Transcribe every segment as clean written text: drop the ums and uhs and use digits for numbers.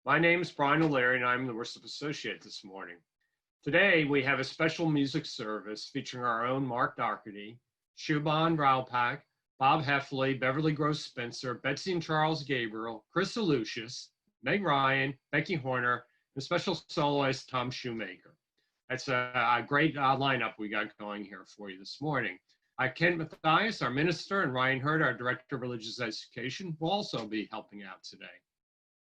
My name is Brian O'Leary, and I'm the worship associate this morning. Today, we have a special music service featuring our own Mark Doherty, Shubhan Raupach, Bob Heffley, Beverly Gross Spencer, Betsy and Charles Gabriel, Chris Lucius, Meg Ryan, Becky Horner, and special soloist Tom Shoemaker. That's a great lineup we got going here for you this morning. Kent Mathias, our minister, and Ryan Hurd, our director of religious education, will also be helping out today.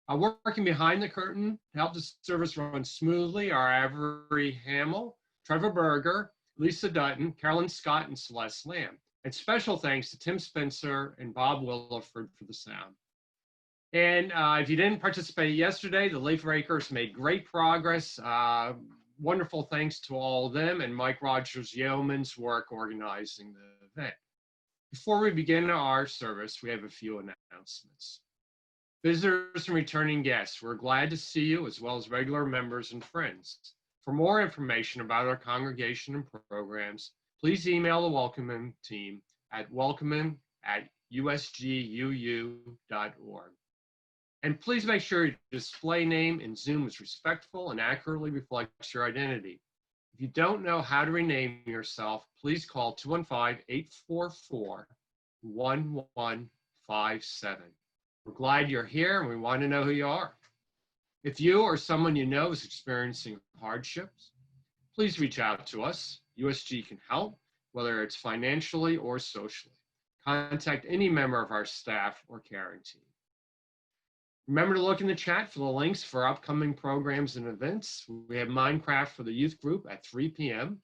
Working behind the curtain to help the service run smoothly are Avery Hamill, Trevor Berger, Lisa Dutton, Carolyn Scott, and Celeste Lamb. And special thanks to Tim Spencer and Bob Williford for the sound. And if you didn't participate yesterday, the Leaf Rakers made great progress. Wonderful thanks to all of them and Mike Rogers Yeoman's work organizing the event. Before we begin our service, we have a few announcements. Visitors and returning guests, we're glad to see you as well as regular members and friends. For more information about our congregation and programs, please email the welcoming team at welcoming@usguu.org. And please make sure your display name in Zoom is respectful and accurately reflects your identity. If you don't know how to rename yourself, please call 215-844-1157. We're glad you're here and we want to know who you are. If you or someone you know is experiencing hardships, please reach out to us. USG can help, whether it's financially or socially. Contact any member of our staff or caring team. Remember to look in the chat for the links for upcoming programs and events. We have Minecraft for the youth group at 3 p.m.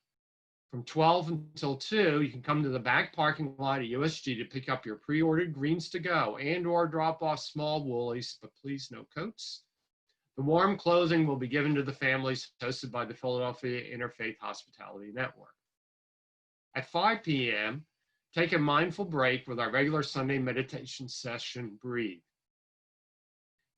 From 12 until 2, you can come to the back parking lot at USG to pick up your pre-ordered greens to go and or drop off small woolies, but please no coats. The warm clothing will be given to the families hosted by the Philadelphia Interfaith Hospitality Network. At 5 p.m., take a mindful break with our regular Sunday meditation session, Breathe.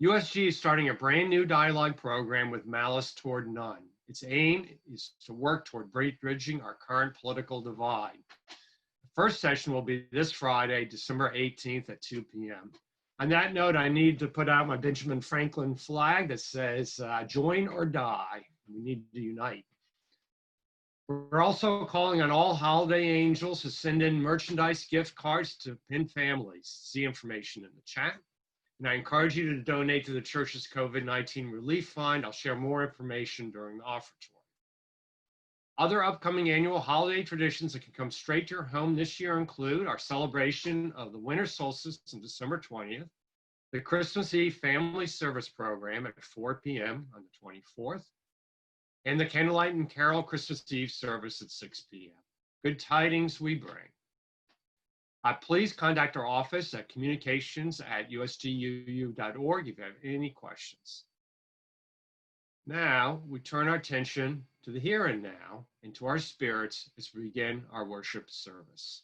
USG is starting a brand new dialogue program with Malice Toward None. Its aim is to work toward bridging our current political divide. The first session will be this Friday, December 18th at 2 p.m. On that note, I need to put out my Benjamin Franklin flag that says, join or die. We need to unite. We're also calling on all holiday angels to send in merchandise gift cards to pinned families. See information in the chat. And I encourage you to donate to the church's COVID-19 relief fund. I'll share more information during the offertory. Other upcoming annual holiday traditions that can come straight to your home this year include our celebration of the winter solstice on December 20th, the Christmas Eve family service program at 4 p.m. on the 24th, and the Candlelight and Carol Christmas Eve service at 6 p.m. Good tidings we bring. Please contact our office at communications@usguu.org if you have any questions. Now, we turn our attention to the here and now and to our spirits as we begin our worship service.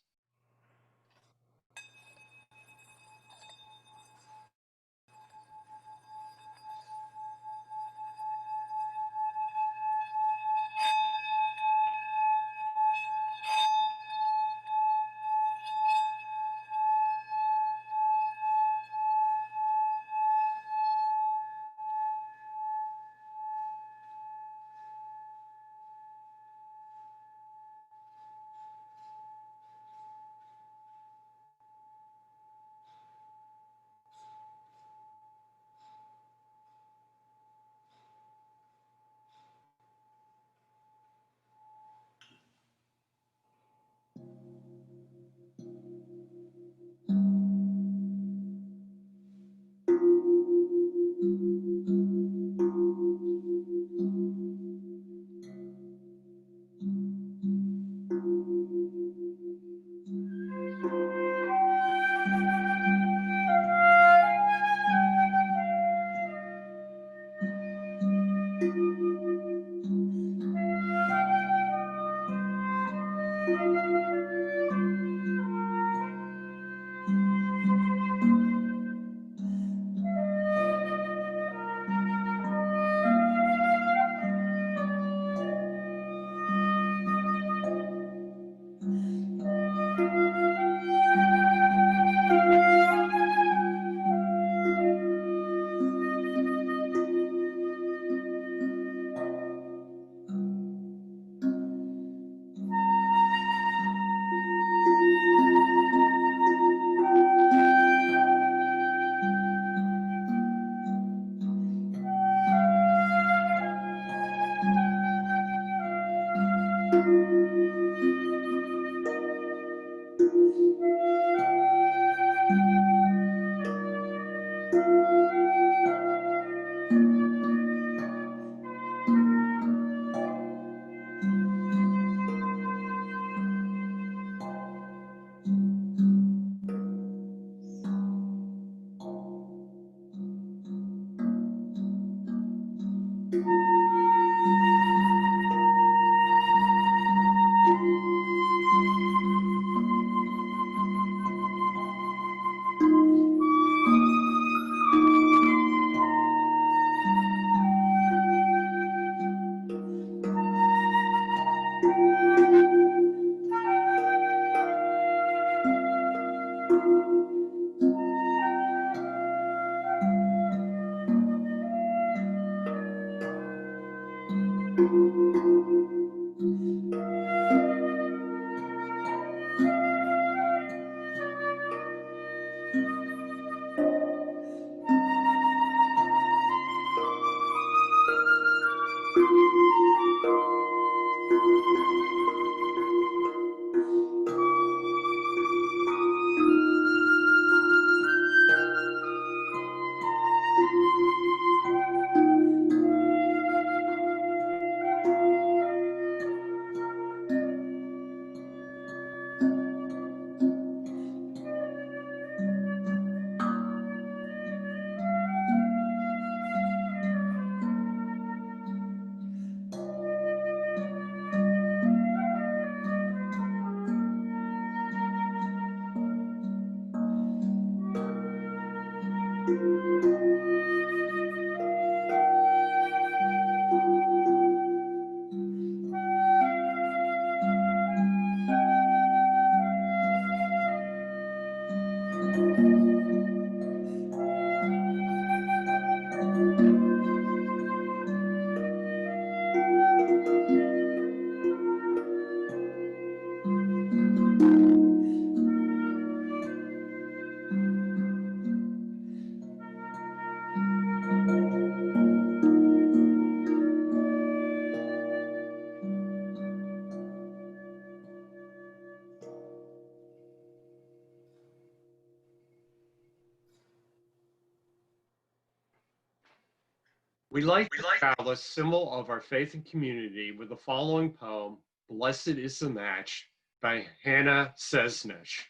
We like to establish symbol of our faith and community with the following poem, Blessed is the Match, by Hannah Sesnich.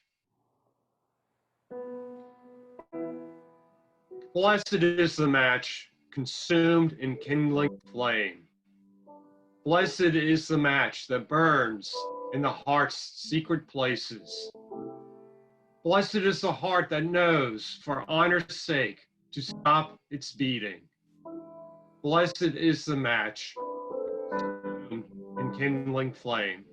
Blessed is the match, consumed in kindling flame. Blessed is the match that burns in the heart's secret places. Blessed is the heart that knows, for honor's sake, to stop its beating. Blessed is the match, consumed in kindling flame.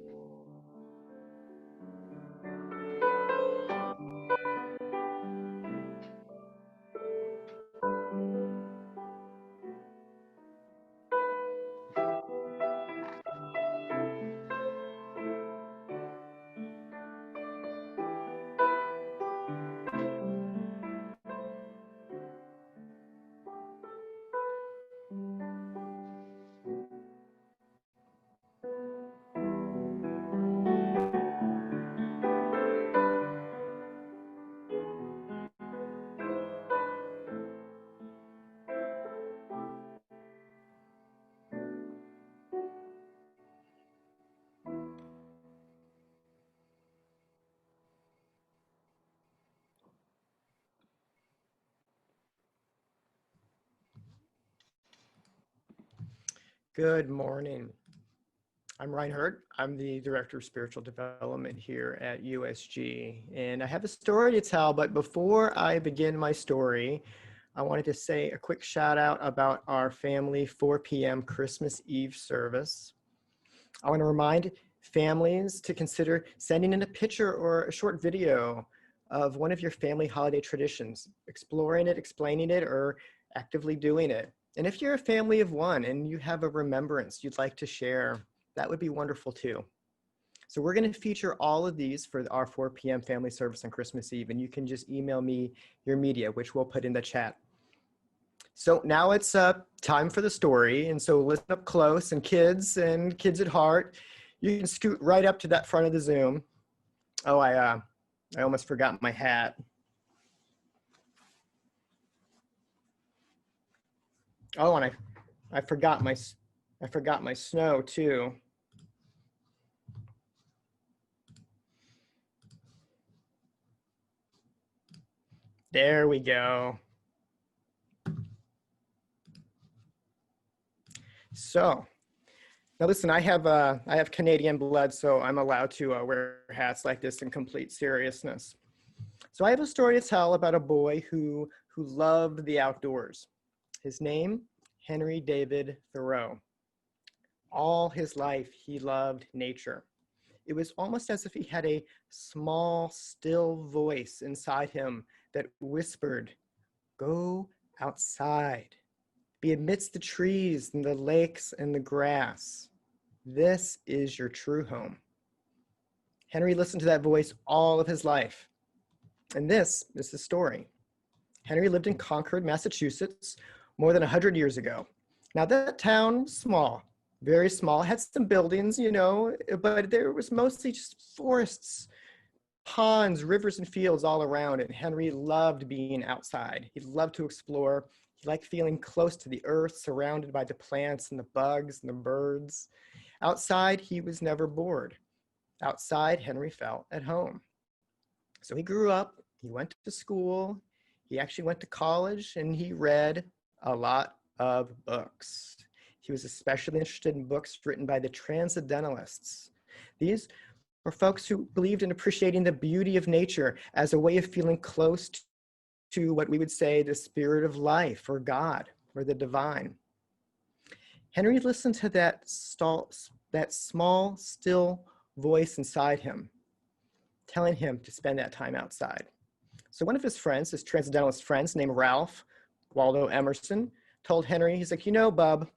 Good morning. I'm Reinhardt. I'm the Director of Spiritual Development here at USG, and I have a story to tell, but before I begin my story, I wanted to say a quick shout out about our family 4 p.m. Christmas Eve service. I want to remind families to consider sending in a picture or a short video of one of your family holiday traditions, exploring it, explaining it, or actively doing it. And if you're a family of one and you have a remembrance you'd like to share, that would be wonderful too. So we're going to feature all of these for our 4 p.m. family service on Christmas Eve, and you can just email me your media, which we'll put in the chat. So now it's time for the story. And so listen up close, and kids at heart, you can scoot right up to that front of the Zoom. Oh, I almost forgot my hat. Oh, and I forgot my snow too. There we go. So now listen, I have Canadian blood, so I'm allowed to wear hats like this in complete seriousness. So I have a story to tell about a boy who loved the outdoors. His name, Henry David Thoreau. All his life, he loved nature. It was almost as if he had a small, still voice inside him that whispered, "Go outside. Be amidst the trees and the lakes and the grass. This is your true home. Henry listened to that voice all of his life. And this is the story. Henry lived in Concord, Massachusetts, more than 100 years ago. Now that town was small, very small, had some buildings, but there was mostly just forests, ponds, rivers, and fields all around it. Henry loved being outside. He loved to explore. He liked feeling close to the earth, surrounded by the plants and the bugs and the birds. Outside, he was never bored. Outside, Henry felt at home. So he grew up, he went to school, he actually went to college, and he read a lot of books. He was especially interested in books written by the Transcendentalists. These were folks who believed in appreciating the beauty of nature as a way of feeling close to what we would say the spirit of life or God or the divine. Henry listened to that small, still voice inside him, telling him to spend that time outside. So one of his friends, his transcendentalist friends named Ralph Waldo Emerson, told Henry, he's like, Bub,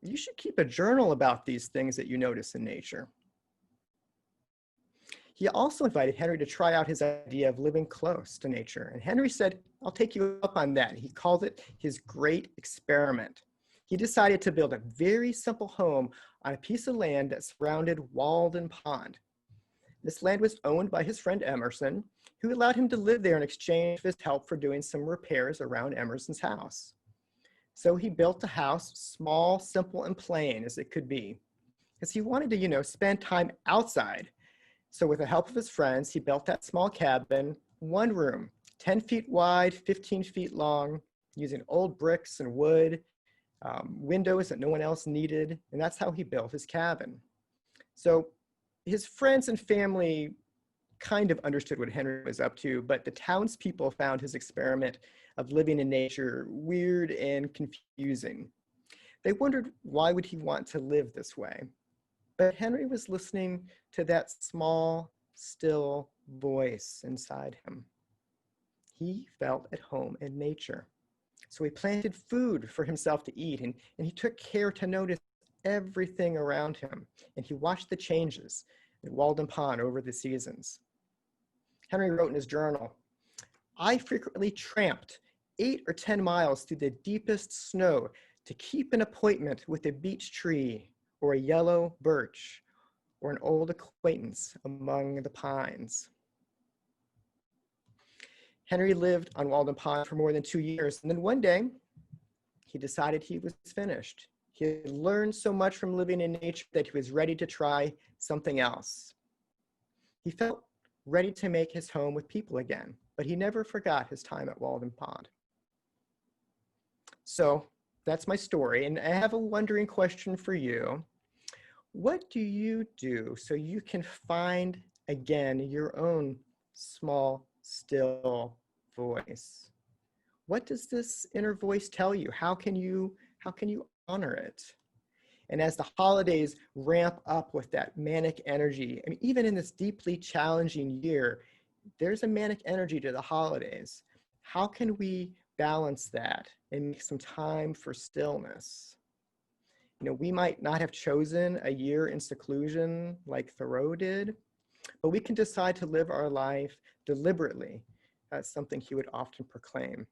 you should keep a journal about these things that you notice in nature. He also invited Henry to try out his idea of living close to nature. And Henry said, I'll take you up on that. He called it his great experiment. He decided to build a very simple home on a piece of land that surrounded Walden Pond. This land was owned by his friend Emerson, who allowed him to live there in exchange for his help for doing some repairs around Emerson's house. So he built a house, small, simple, and plain as it could be, because he wanted to, spend time outside. So with the help of his friends, he built that small cabin, one room, 10 feet wide, 15 feet long, using old bricks and wood, windows that no one else needed. And that's how he built his cabin. So his friends and family kind of understood what Henry was up to, but the townspeople found his experiment of living in nature weird and confusing. They wondered, why would he want to live this way? But Henry was listening to that small, still voice inside him. He felt at home in nature. So he planted food for himself to eat, and he took care to notice everything around him. And he watched the changes at Walden Pond over the seasons. Henry wrote in his journal, I frequently tramped 8 or 10 miles through the deepest snow to keep an appointment with a beech tree or a yellow birch or an old acquaintance among the pines. Henry lived on Walden Pond for more than 2 years, and then one day he decided he was finished. He had learned so much from living in nature that he was ready to try something else. He felt ready to make his home with people again, but he never forgot his time at Walden Pond. So that's my story, and I have a wondering question for you. What do you do so you can find again your own small, still voice? What does this inner voice tell you? How can you honor it? And as the holidays ramp up with that manic energy, I mean, even in this deeply challenging year, there's a manic energy to the holidays. How can we balance that and make some time for stillness? We might not have chosen a year in seclusion like Thoreau did, but we can decide to live our life deliberately. That's something he would often proclaim.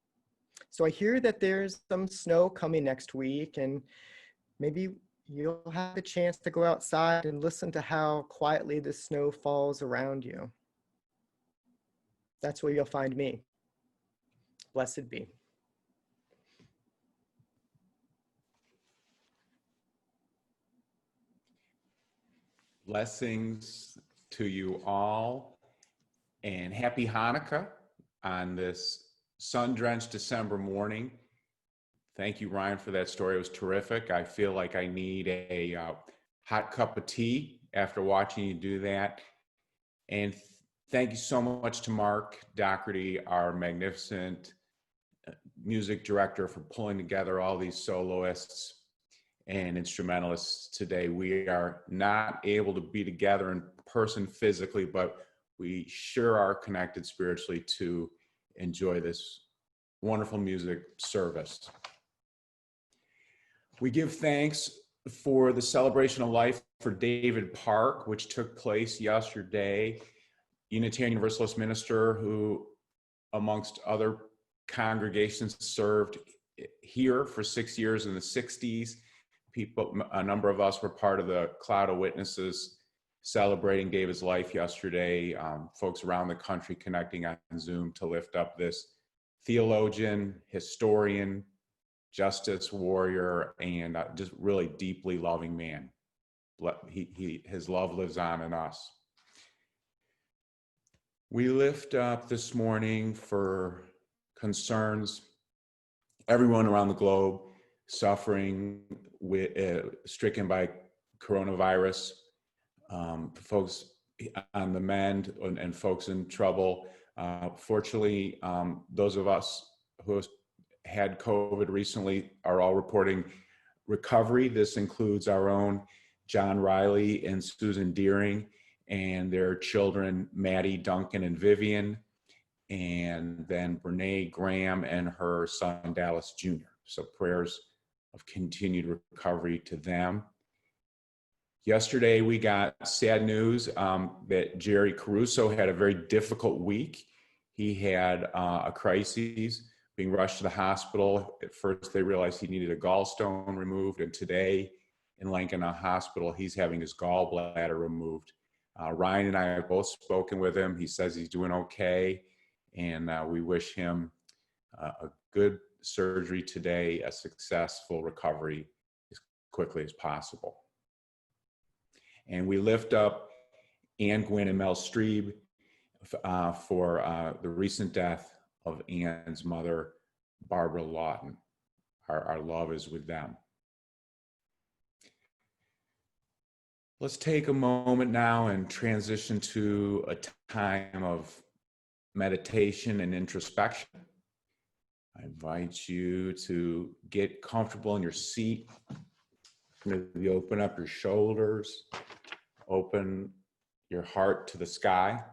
So I hear that there's some snow coming next week, and maybe you'll have a chance to go outside and listen to how quietly the snow falls around you. That's where you'll find me. Blessed be. Blessings to you all, and happy Hanukkah on this sun-drenched December morning. Thank you, Ryan, for that story. It was terrific. I feel like I need a hot cup of tea after watching you do that. And thank you so much to Mark Doherty, our magnificent music director, for pulling together all these soloists and instrumentalists today. We are not able to be together in person physically, but we sure are connected spiritually to enjoy this wonderful music service. We give thanks for the celebration of life for David Park, which took place yesterday. Unitarian Universalist minister who, amongst other congregations, served here for 6 years in the 60s. A number of us were part of the cloud of witnesses celebrating David's life yesterday. Folks around the country connecting on Zoom to lift up this theologian, historian, justice warrior, and just really deeply loving man. His love lives on in us. We lift up this morning for concerns, everyone around the globe suffering stricken by coronavirus, folks on the mend and folks in trouble. Fortunately, those of us who have had COVID recently are all reporting recovery. This includes our own John Riley and Susan Deering and their children, Maddie, Duncan, and Vivian, and then Brene Graham and her son, Dallas Jr. So prayers of continued recovery to them. Yesterday, we got sad news that Jerry Caruso had a very difficult week. He had a crisis, being rushed to the hospital. At first, they realized he needed a gallstone removed, and today in Lincoln Hospital, he's having his gallbladder removed. Ryan and I have both spoken with him. He says he's doing okay, and we wish him a good surgery today, a successful recovery as quickly as possible. And we lift up Ann Gwynn and Mel Streeb for the recent death of Ann's mother, Barbara Lawton. Our love is with them. Let's take a moment now and transition to a time of meditation and introspection. I invite you to get comfortable in your seat. Maybe open up your shoulders, open your heart to the sky.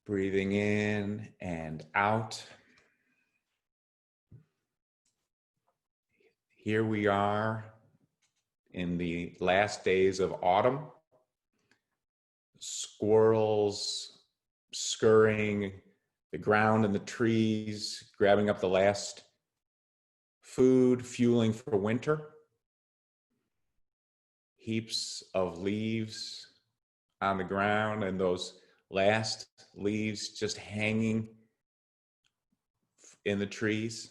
Breathing in and out. Here we are in the last days of autumn. Squirrels scurrying the ground and the trees, grabbing up the last food, fueling for winter. Heaps of leaves on the ground, and those last leaves just hanging in the trees.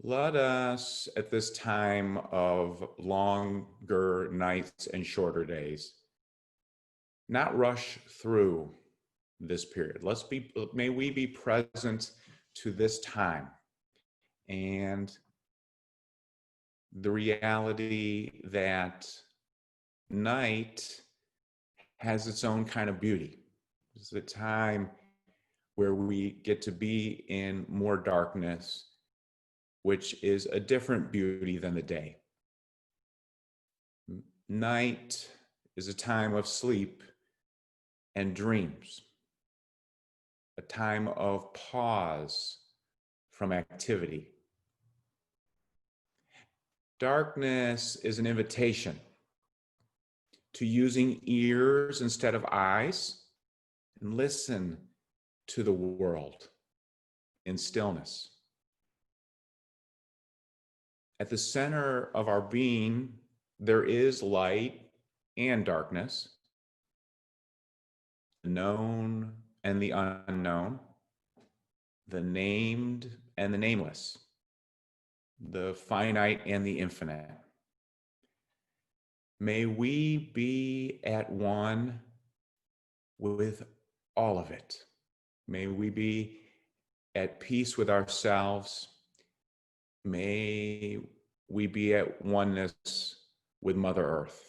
Let us, at this time of longer nights and shorter days, not rush through this period. May we be present to this time and the reality that night has its own kind of beauty. It's a time where we get to be in more darkness, which is a different beauty than the day. Night is a time of sleep and dreams, a time of pause from activity. Darkness is an invitation to using ears instead of eyes and listen to the world in stillness. At the center of our being, there is light and darkness, the known and the unknown, the named and the nameless, the finite and the infinite. May we be at one with all of it. May we be at peace with ourselves. May we be at oneness with Mother Earth.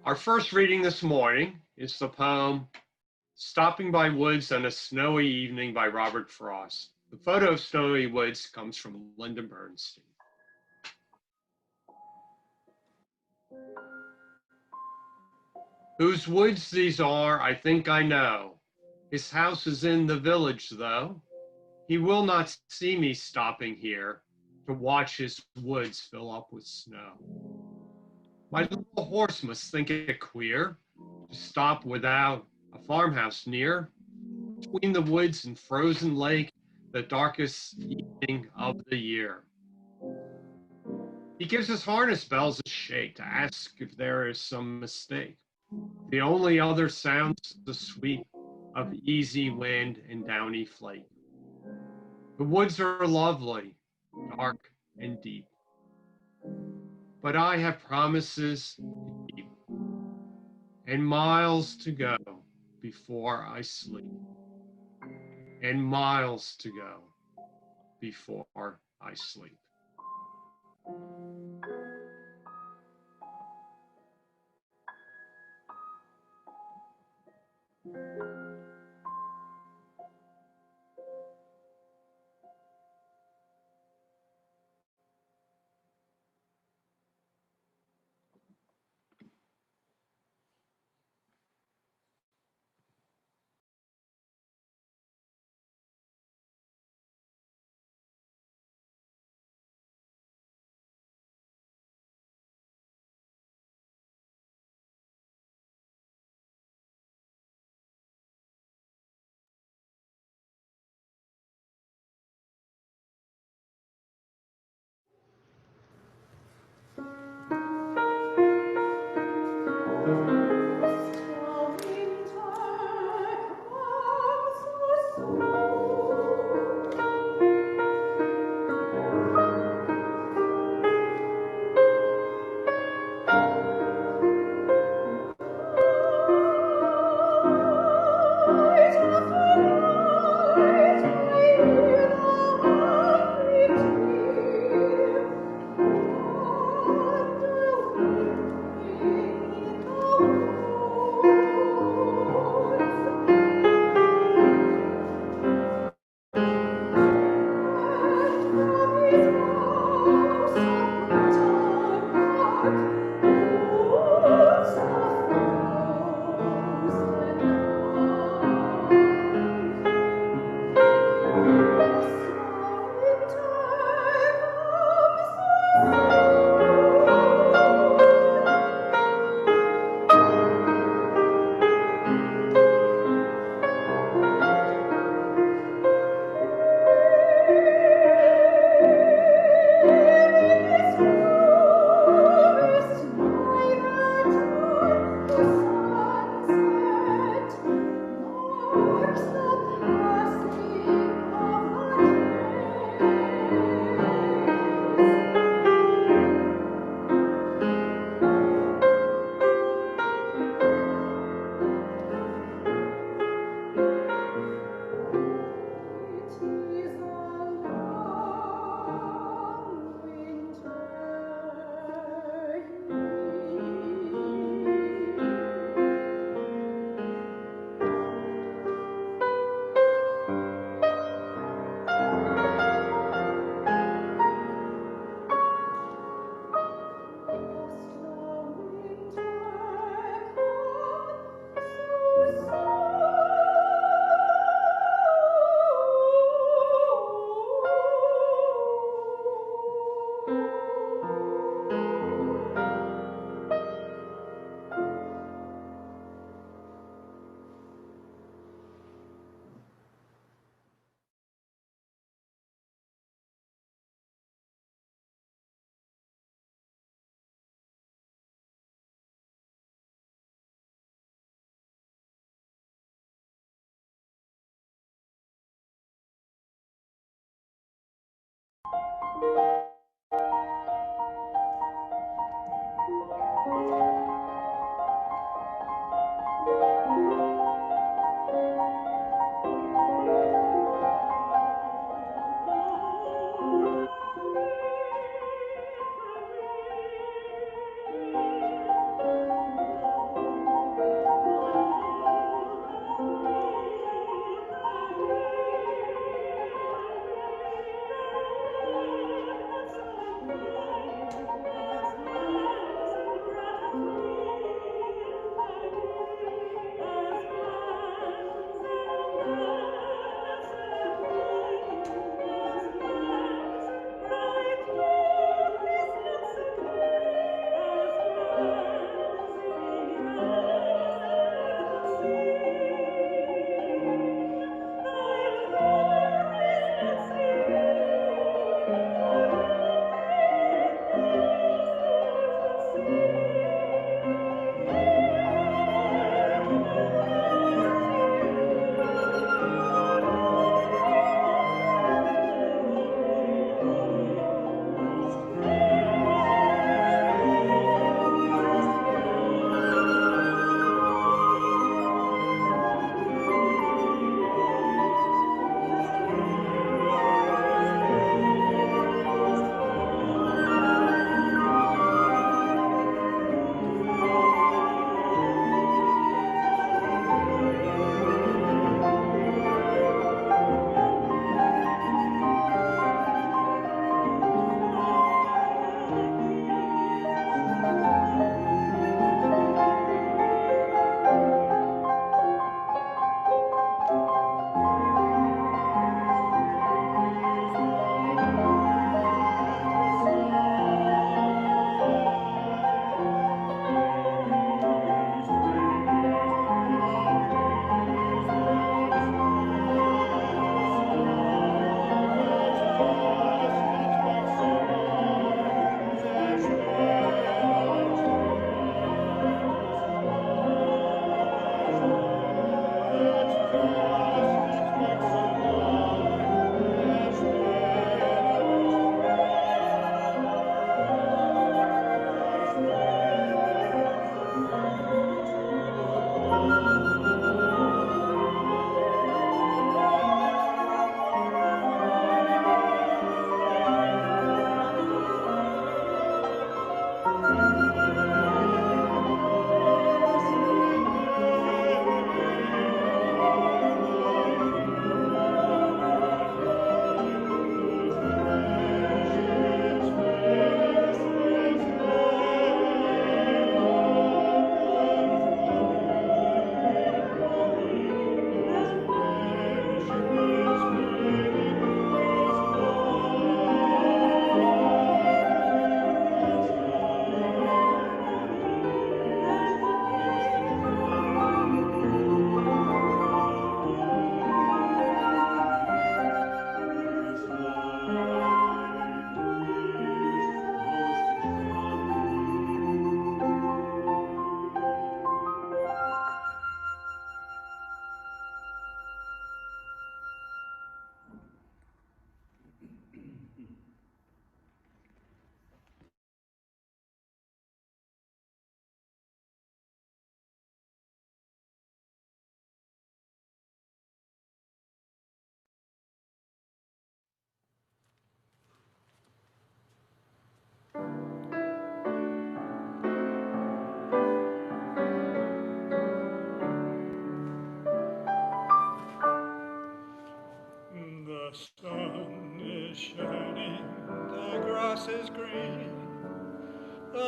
Our first reading this morning is the poem Stopping by Woods on a Snowy Evening by Robert Frost. The photo of snowy woods comes from Lyndon Bernstein. Whose woods these are, I think I know. His house is in the village, though. He will not see me stopping here to watch his woods fill up with snow. My little horse must think it queer to stop without a farmhouse near. Between the woods and frozen lake, the darkest evening of the year. He gives his harness bells a shake to ask if there is some mistake. The only other sound's the sweep of easy wind and downy flake. The woods are lovely, dark and deep, but I have promises to keep and miles to go before I sleep. And miles to go before I sleep.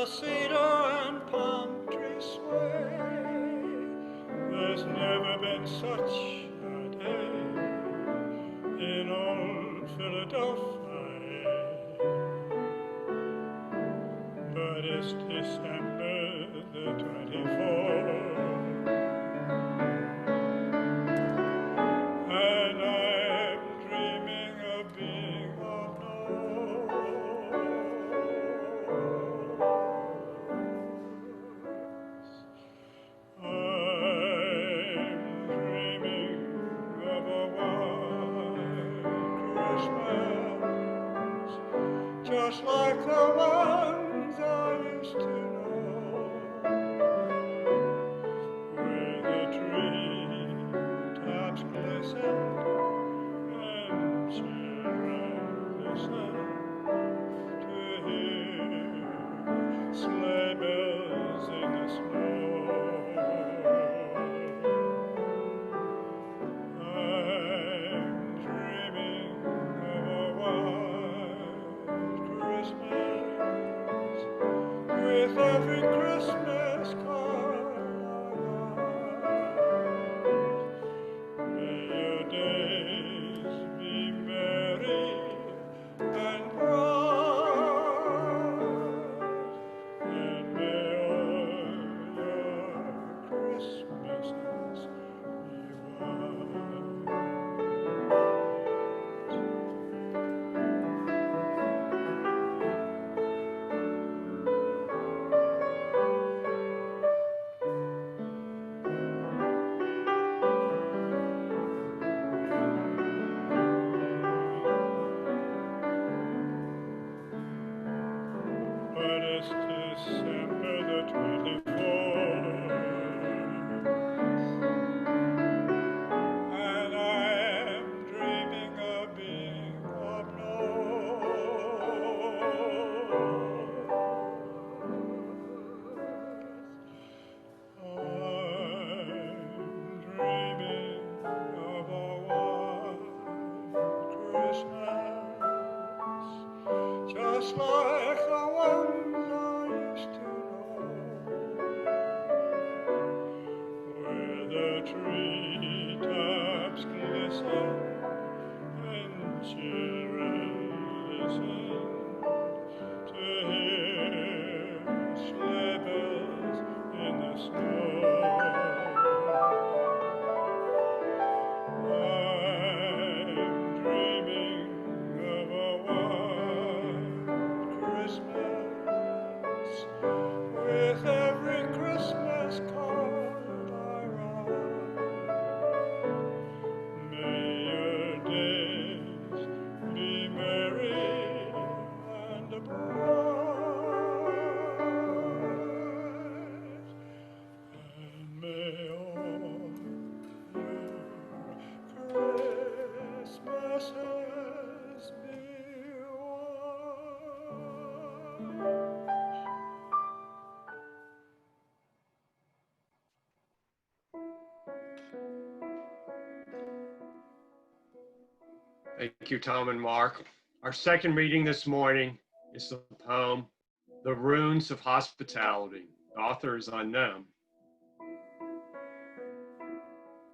the cedar and palm trees sway. There's never been such a day in old Philadelphia. But it's December the 24th, and I'm dreaming of being of North. I'm dreaming of a white Christmas, just like the ones I used to know, where the treetops glisten and children listen to hear sleigh bells in the snow. I'm dreaming of a white Christmas, with every Christmas card I write. May your days be merry and bright, and may all your Christmases be white. But it's December the 24th, and I'm dreaming of being up north. I'm dreaming of a white Christmas, just like the ones I used to know, where the treetops glisten and children listen to hear sleigh bells in the snow. I'm dreaming of a white Christmas, with every Christmas card I write. May your days be merry and bright, and may all your Christmases be white. Thank you, Tom and Mark. Our second reading this morning is the poem, The Runes of Hospitality. The author is unknown.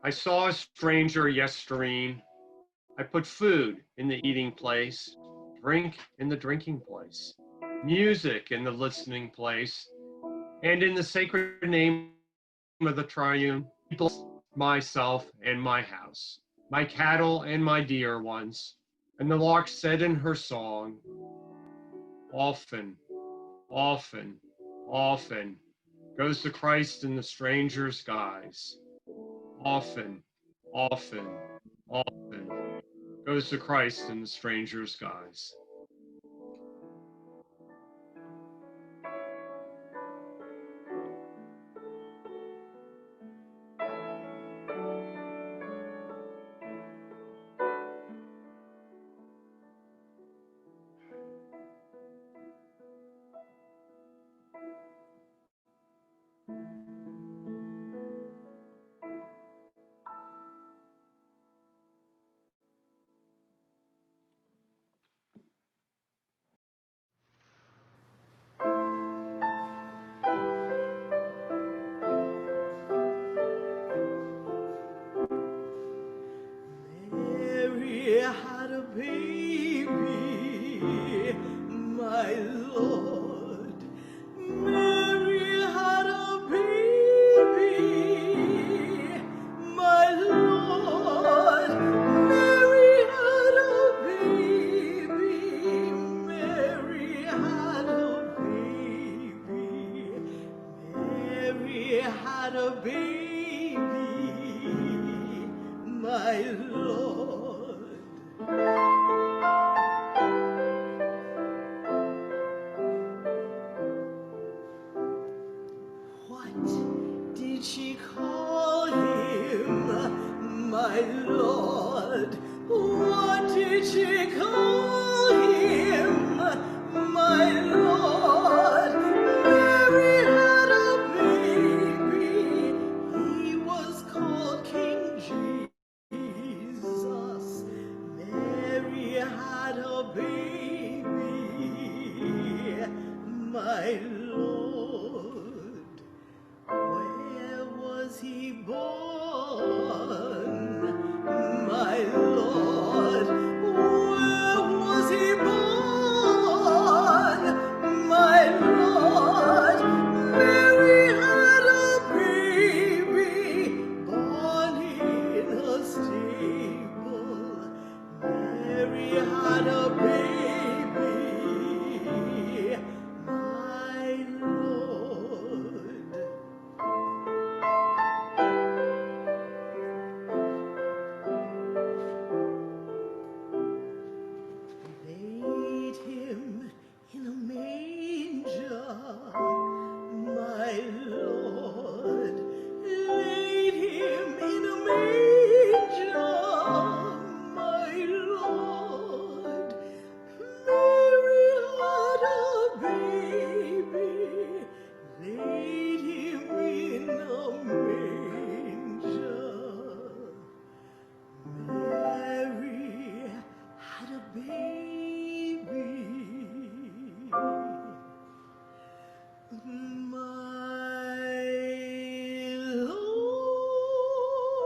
I saw a stranger yestreen. I put food in the eating place, drink in the drinking place, music in the listening place, and in the sacred name of the triune, bless myself and my house, my cattle and my dear ones. And the lark said in her song, often, often, often goes the Christ in the stranger's guise. Often, often, often goes the Christ in the stranger's guise. a baby, my Lord. What did she call him, my Lord? What did she call him, my Lord? Mary had a baby, he was called King Jesus. Mary had a baby, my Lord. Where was he born, my Lord? Where was he born, my Lord? Mary had a baby born in a stable. Mary had a baby, my Lord. Laid him in a manger, my Lord. Laid him in a manger, my Lord. Mary had a baby, laid him in a manger. Mary had a baby, my Lord.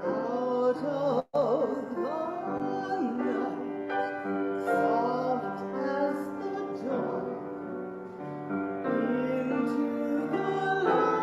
Out of the night, soft as the dawn, into the light.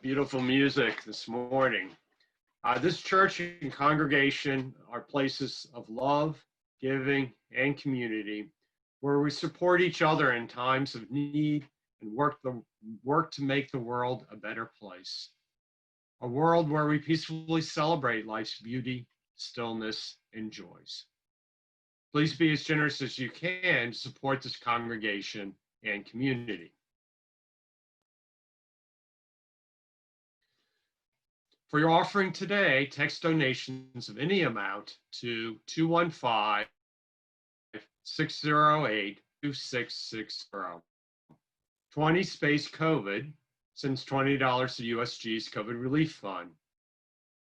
Beautiful music this morning. This church and congregation are places of love, giving, and community where we support each other in times of need and work to make the world a better place. A world where we peacefully celebrate life's beauty, stillness, and joys. Please be as generous as you can to support this congregation and community. For your offering today, text donations of any amount to 215-608-2660. 20 space COVID sends $20 to USG's COVID Relief Fund.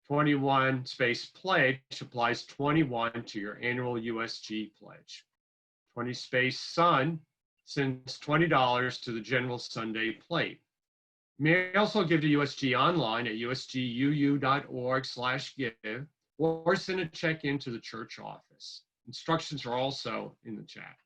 21 space pledge applies 21 to your annual USG pledge. 20 space Sun sends $20 to the General Sunday Plate. You may also give to USG online at usguu.org/give or send a check into the church office. Instructions are also in the chat.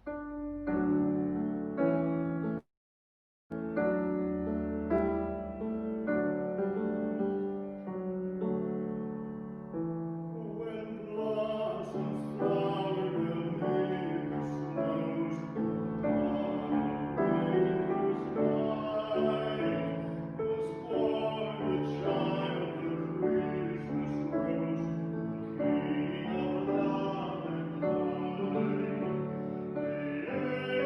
King of love and light, the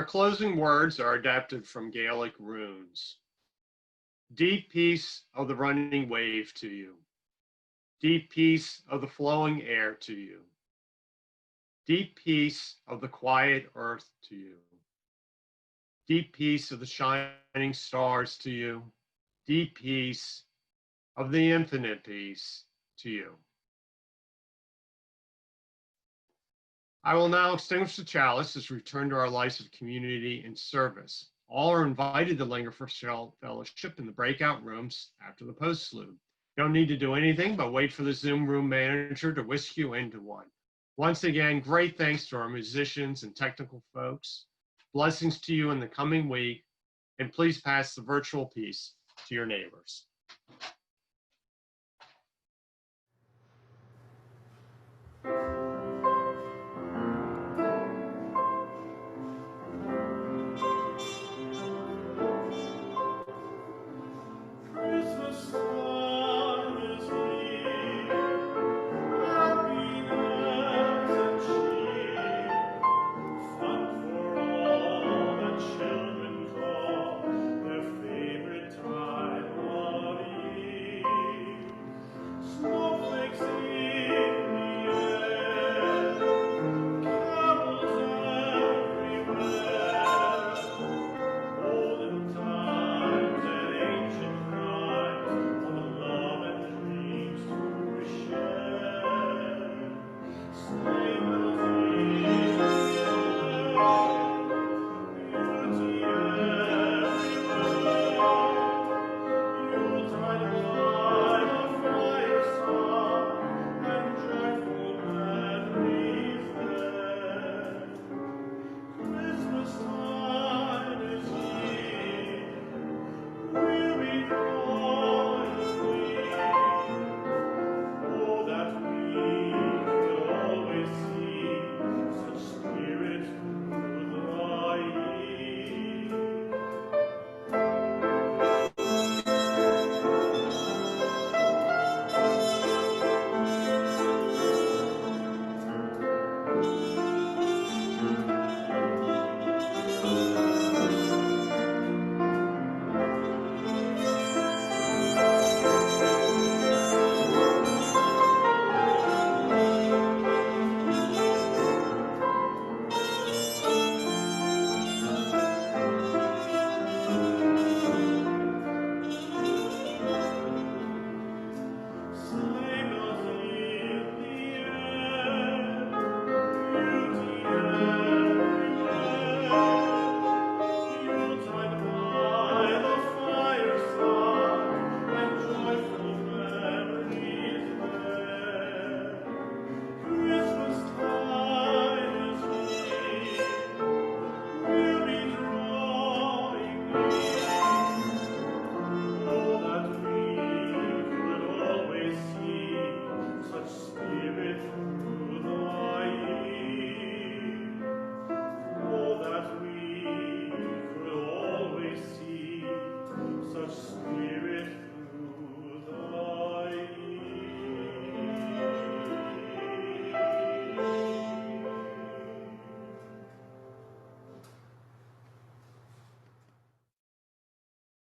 Our closing words are adapted from Gaelic runes. Deep peace of the running wave to you. Deep peace of the flowing air to you. Deep peace of the quiet earth to you. Deep peace of the shining stars to you. Deep peace of the infinite peace to you. I will now extinguish the chalice as we return to our lives of community and service. All are invited to linger for fellowship in the breakout rooms after the postlude. You don't need to do anything but wait for the Zoom room manager to whisk you into one. Once again, great thanks to our musicians and technical folks. Blessings to you in the coming week, and please pass the virtual piece to your neighbors.